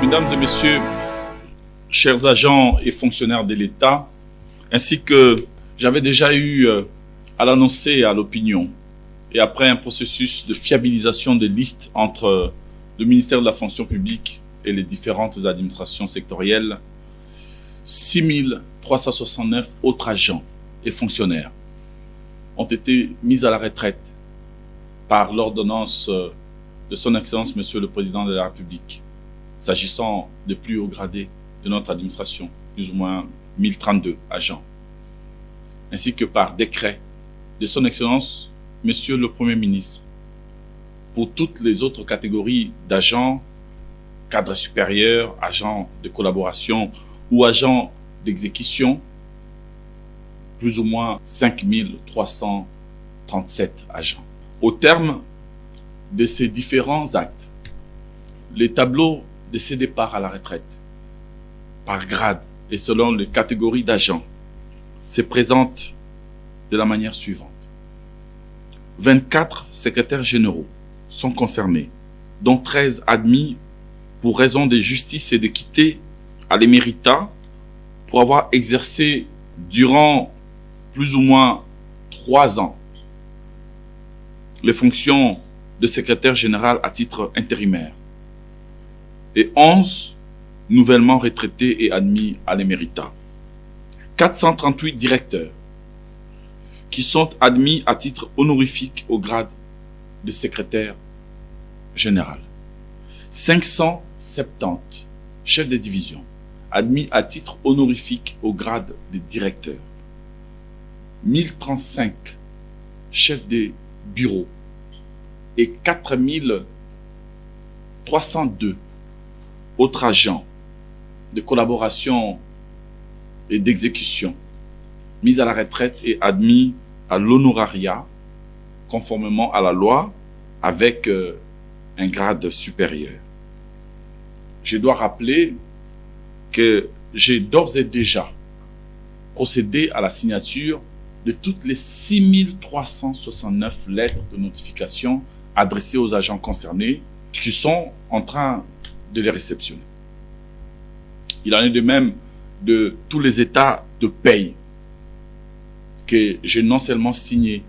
Mesdames et messieurs, chers agents et fonctionnaires de l'État, ainsi que j'avais déjà eu à l'annoncer à l'opinion, et après un processus de fiabilisation des listes entre le ministère de la fonction publique et les différentes administrations sectorielles, 6 369 autres agents et fonctionnaires ont été mis à la retraite par l'ordonnance de son Excellence Monsieur le Président de la République, s'agissant des plus hauts gradés de notre administration, plus ou moins 1032 agents, ainsi que par décret de son Excellence Monsieur le Premier ministre pour toutes les autres catégories d'agents, cadres supérieurs, agents de collaboration ou agents d'exécution, plus ou moins 5337 agents. Au terme de ces différents actes, les tableaux de ces départs à la retraite, par grade et selon les catégories d'agents, se présentent de la manière suivante. 24 secrétaires généraux sont concernés, dont 13 admis pour raison de justice et d'équité à l'éméritat pour avoir exercé durant plus ou moins 3 ans les fonctions de secrétaire général à titre intérimaire, et 11 nouvellement retraités et admis à l'éméritat. 438 directeurs qui sont admis à titre honorifique au grade de secrétaire général. 570 chefs de division admis à titre honorifique au grade de directeur. 1035 chefs de bureau et 4302 autres agents de collaboration et d'exécution mis à la retraite et admis à l'honorariat conformément à la loi avec un grade supérieur. Je dois rappeler que j'ai d'ores et déjà procédé à la signature de toutes les 6369 lettres de notification adressées aux agents concernés qui sont en train de les réceptionner. Il en est de même de tous les états de paye que j'ai non seulement signés,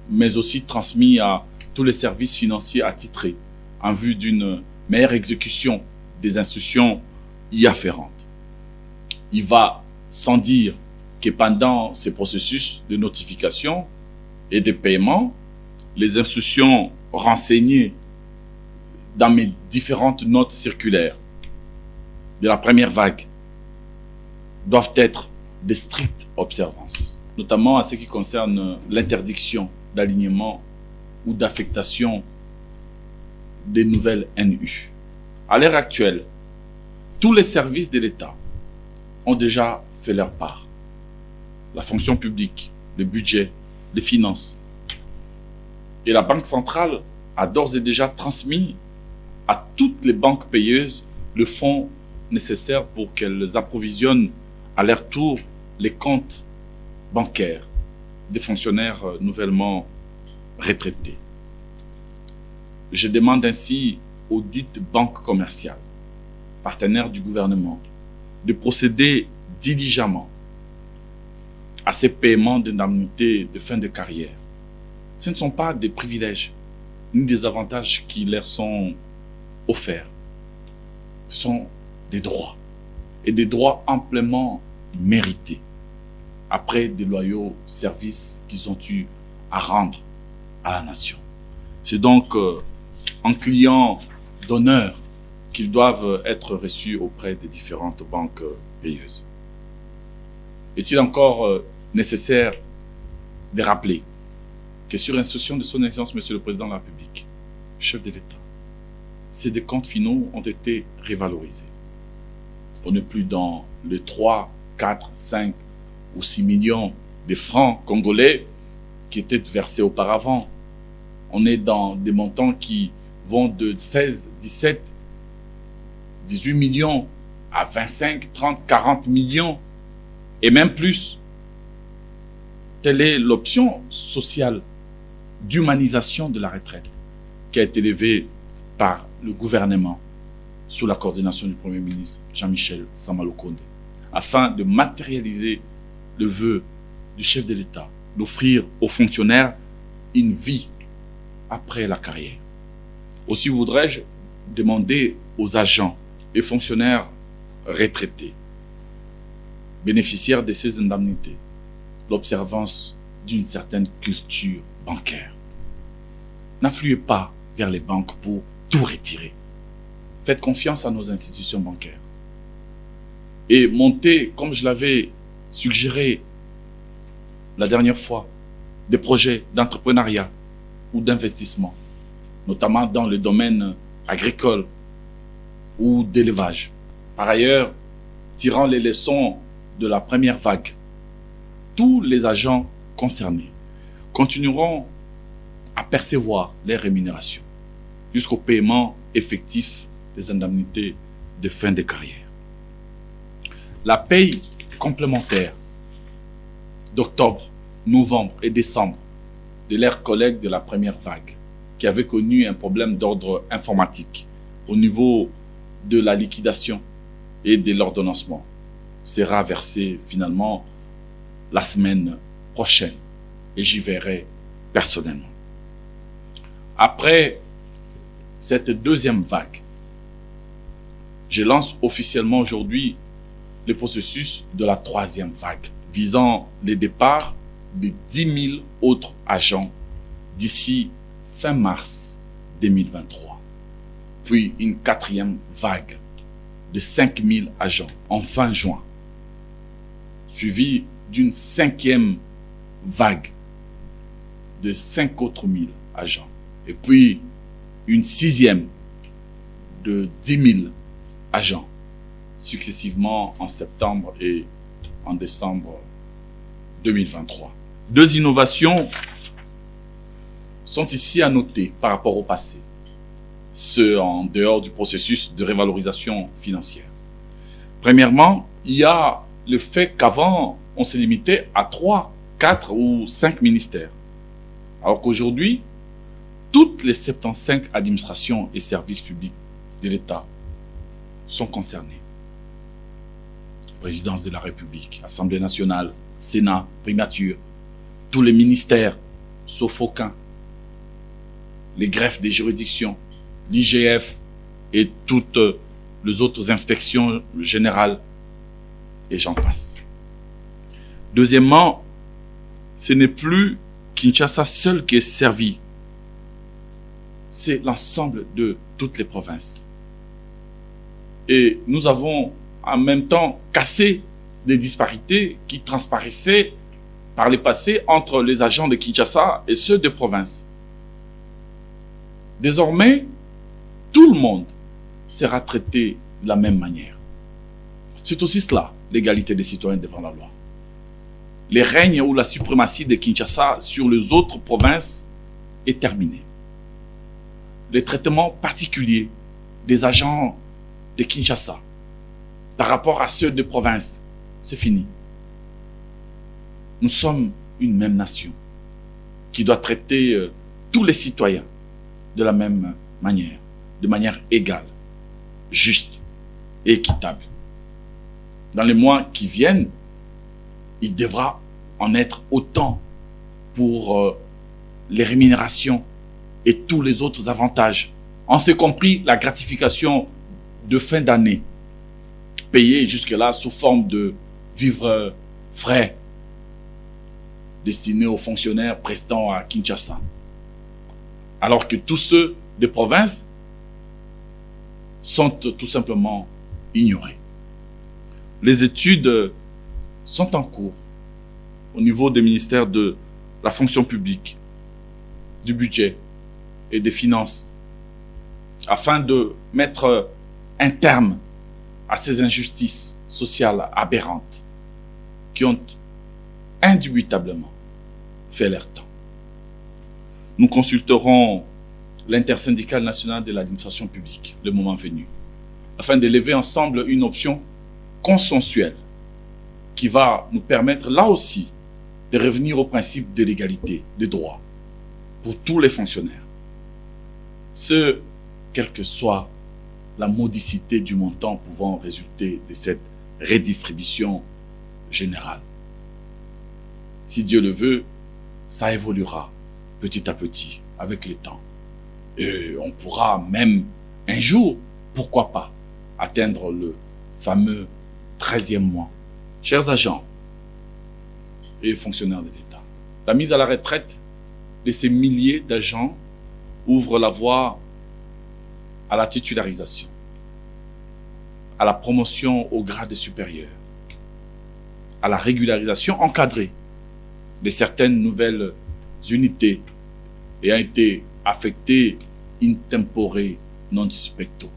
mais aussi transmis à tous les services financiers attitrés en vue d'une meilleure exécution des instructions y afférentes. Il va sans dire que pendant ces processus de notification et de paiement, les instructions renseignées dans mes différentes notes circulaires de la première vague doivent être de strictes observances, notamment en ce qui concerne l'interdiction d'alignement ou d'affectation des nouvelles NU. À l'heure actuelle, tous les services de l'État ont déjà fait leur part. La fonction publique, le budget, les finances. Et la Banque centrale a d'ores et déjà transmis à toutes les banques payeuses le fonds nécessaire pour qu'elles approvisionnent à leur tour les comptes bancaires des fonctionnaires nouvellement retraités. Je demande ainsi aux dites banques commerciales, partenaires du gouvernement, de procéder diligemment à ces paiements d'indemnités de fin de carrière. Ce ne sont pas des privilèges ni des avantages qui leur sont offerts. Ce sont des droits, et des droits amplement mérités après de loyaux services qu'ils ont eu à rendre à la nation. C'est donc en client d'honneur qu'ils doivent être reçus auprès des différentes banques payeuses. Est-il encore nécessaire de rappeler que sur instruction de son Excellence Monsieur le Président de la République, chef de l'État, ces décomptes finaux ont été révalorisés. On n'est plus dans les 3, 4, 5 ou 6 millions de francs congolais qui étaient versés auparavant. On est dans des montants qui vont de 16, 17, 18 millions à 25, 30, 40 millions et même plus. Telle est l'option sociale d'humanisation de la retraite qui a été élevée par le gouvernement sous la coordination du Premier ministre Jean-Michel Sama-Lukonde, afin de matérialiser le vœu du chef de l'État d'offrir aux fonctionnaires une vie après la carrière. Aussi voudrais-je demander aux agents et fonctionnaires retraités, bénéficiaires de ces indemnités, l'observance d'une certaine culture bancaire. N'affluez pas vers les banques pour tout retirer. Faites confiance à nos institutions bancaires. Et montez, comme je l'avais suggéré la dernière fois, des projets d'entrepreneuriat ou d'investissement, notamment dans le domaine agricole ou d'élevage. Par ailleurs, tirant les leçons de la première vague, tous les agents concernés continueront à percevoir les rémunérations jusqu'au paiement effectif des indemnités de fin de carrière. La paye complémentaire d'octobre, novembre et décembre de leurs collègues de la première vague qui avaient connu un problème d'ordre informatique au niveau de la liquidation et de l'ordonnancement sera versée finalement la semaine prochaine et j'y verrai personnellement. Après cette deuxième vague, je lance officiellement aujourd'hui le processus de la troisième vague visant le départ de 10 000 autres agents d'ici fin mars 2023. Puis une quatrième vague de 5 000 agents en fin juin, suivie d'une cinquième vague de 5 autres 1000 agents. Et puis une sixième de 10 000 agents, successivement en septembre et en décembre 2023. Deux innovations sont ici à noter par rapport au passé, ceux en dehors du processus de révalorisation financière. Premièrement, il y a le fait qu'avant, on se limitait à 3, 4 ou 5 ministères. Alors qu'aujourd'hui, toutes les 75 administrations et services publics de l'État sont concernés. Présidence de la République, Assemblée nationale, Sénat, primature, tous les ministères, sauf aucun, les greffes des juridictions, l'IGF et toutes les autres inspections générales, et j'en passe. Deuxièmement, ce n'est plus Kinshasa seul qui est servi, c'est l'ensemble de toutes les provinces. Et nous avons en même temps cassé des disparités qui transparaissaient par le passé entre les agents de Kinshasa et ceux des provinces. Désormais, tout le monde sera traité de la même manière. C'est aussi cela, l'égalité des citoyens devant la loi. Le règne ou la suprématie de Kinshasa sur les autres provinces est terminé. Le traitement particulier des agents de Kinshasa par rapport à ceux de province, c'est fini. Nous sommes une même nation qui doit traiter tous les citoyens de la même manière, de manière égale, juste et équitable. Dans les mois qui viennent, il devra en être autant pour les rémunérations et tous les autres avantages, en ce compris la gratification de fin d'année, payée jusque-là sous forme de vivres frais destinés aux fonctionnaires prestant à Kinshasa. Alors que tous ceux des provinces sont tout simplement ignorés. Les études sont en cours au niveau des ministères de la fonction publique, du budget et des finances, afin de mettre un terme à ces injustices sociales aberrantes qui ont indubitablement fait leur temps. Nous consulterons l'intersyndicale nationale de l'administration publique le moment venu, afin d'élever ensemble une option consensuelle qui va nous permettre là aussi de revenir au principe de l'égalité des droits pour tous les fonctionnaires, ce quel que soit la modicité du montant pouvant résulter de cette redistribution générale. Si Dieu le veut, ça évoluera petit à petit avec le temps. Et on pourra même un jour, pourquoi pas, atteindre le fameux 13e mois. Chers agents et fonctionnaires de l'État, la mise à la retraite de ces milliers d'agents ouvre la voie à la titularisation, à la promotion au grade supérieur, à la régularisation encadrée de certaines nouvelles unités ayant été affectées in tempore non suspecto.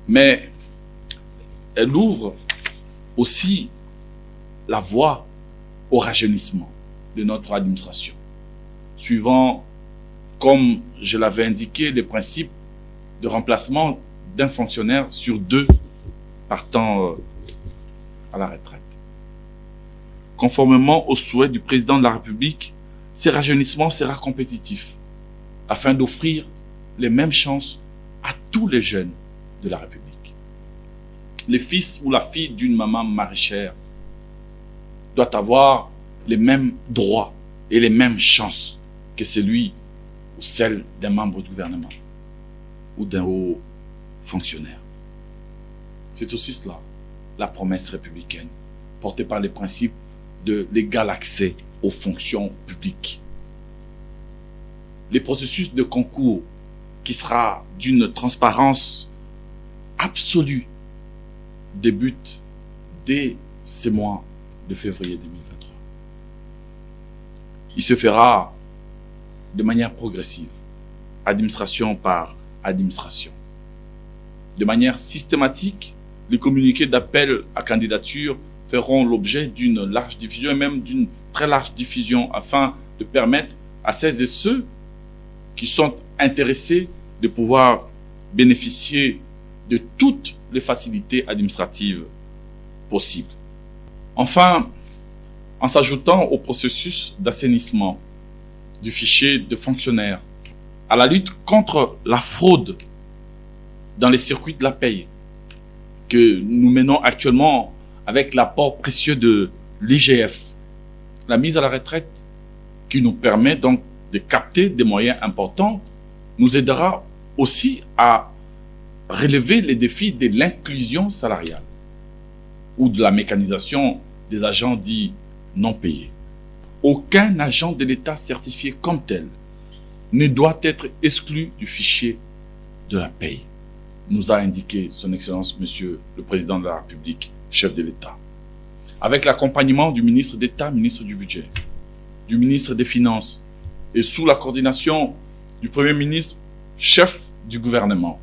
Mais elle ouvre aussi la voie au rajeunissement de notre administration, suivant, comme je l'avais indiqué, les principes de remplacement d'un fonctionnaire sur 2 partant à la retraite. Conformément aux souhaits du président de la République, ce rajeunissement sera compétitif afin d'offrir les mêmes chances à tous les jeunes de la République. Le fils ou la fille d'une maman maraîchère doit avoir les mêmes droits et les mêmes chances que celui ou celle d'un membre du gouvernement ou d'un haut fonctionnaire. C'est aussi cela, la promesse républicaine, portée par les principes de l'égal accès aux fonctions publiques. Les processus de concours qui sera d'une transparence absolue débutent dès ce mois de février 2023. Il se fera de manière progressive, administration par administration. De manière systématique, les communiqués d'appel à candidature feront l'objet d'une large diffusion et même d'une très large diffusion afin de permettre à celles et ceux qui sont intéressés de pouvoir bénéficier de toutes les facilités administratives possibles. Enfin, en s'ajoutant au processus d'assainissement du fichier de fonctionnaires, à la lutte contre la fraude dans les circuits de la paye que nous menons actuellement avec l'apport précieux de l'IGF, la mise à la retraite qui nous permet donc de capter des moyens importants nous aidera aussi à relever les défis de l'inclusion salariale ou de la mécanisation des agents dits non payés. Aucun agent de l'État certifié comme tel ne doit être exclu du fichier de la paye, nous a indiqué son Excellence Monsieur le Président de la République, chef de l'État. Avec l'accompagnement du ministre d'État, ministre du Budget, du ministre des Finances et sous la coordination du Premier ministre, chef du gouvernement,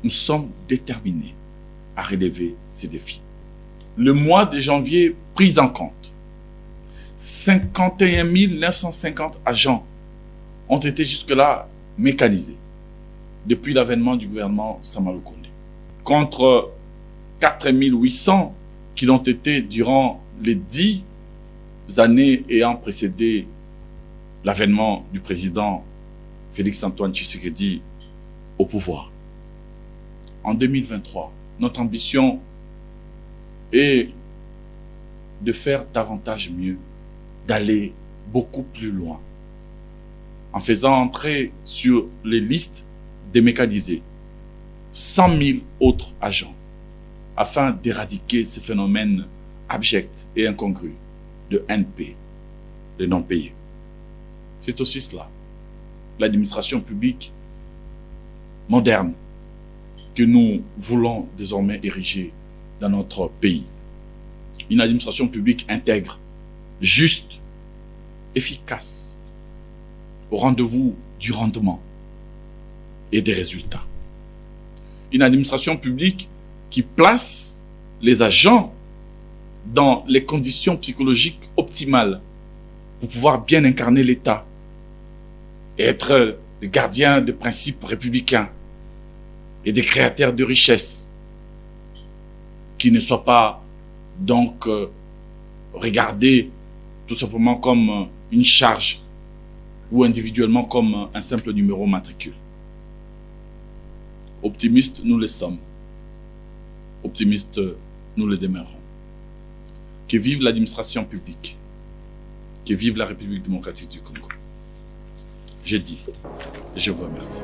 nous sommes déterminés à relever ces défis. Le mois de janvier pris en compte, 51 950 agents ont été jusque-là mécanisés depuis l'avènement du gouvernement Sama Lukonde, contre 4 800 qui l'ont été durant les 10 années ayant précédé l'avènement du président Félix-Antoine Tshisekedi au pouvoir. En 2023, notre ambition est de faire davantage mieux, d'aller beaucoup plus loin, en faisant entrer sur les listes des mécanisés 100 000 autres agents, afin d'éradiquer ce phénomène abject et incongru de NP, de non-payés. C'est aussi cela, l'administration publique moderne que nous voulons désormais ériger dans notre pays. Une administration publique intègre, juste, efficace, au rendez-vous du rendement et des résultats. Une administration publique qui place les agents dans les conditions psychologiques optimales pour pouvoir bien incarner l'État et être le gardien des principes républicains et des créateurs de richesses, qui ne soient pas donc regardés tout simplement comme une charge ou individuellement comme un simple numéro matricule. Optimistes, nous le sommes. Optimistes, nous le demeurons. Que vive l'administration publique. Que vive la République démocratique du Congo. Je dis, je vous remercie.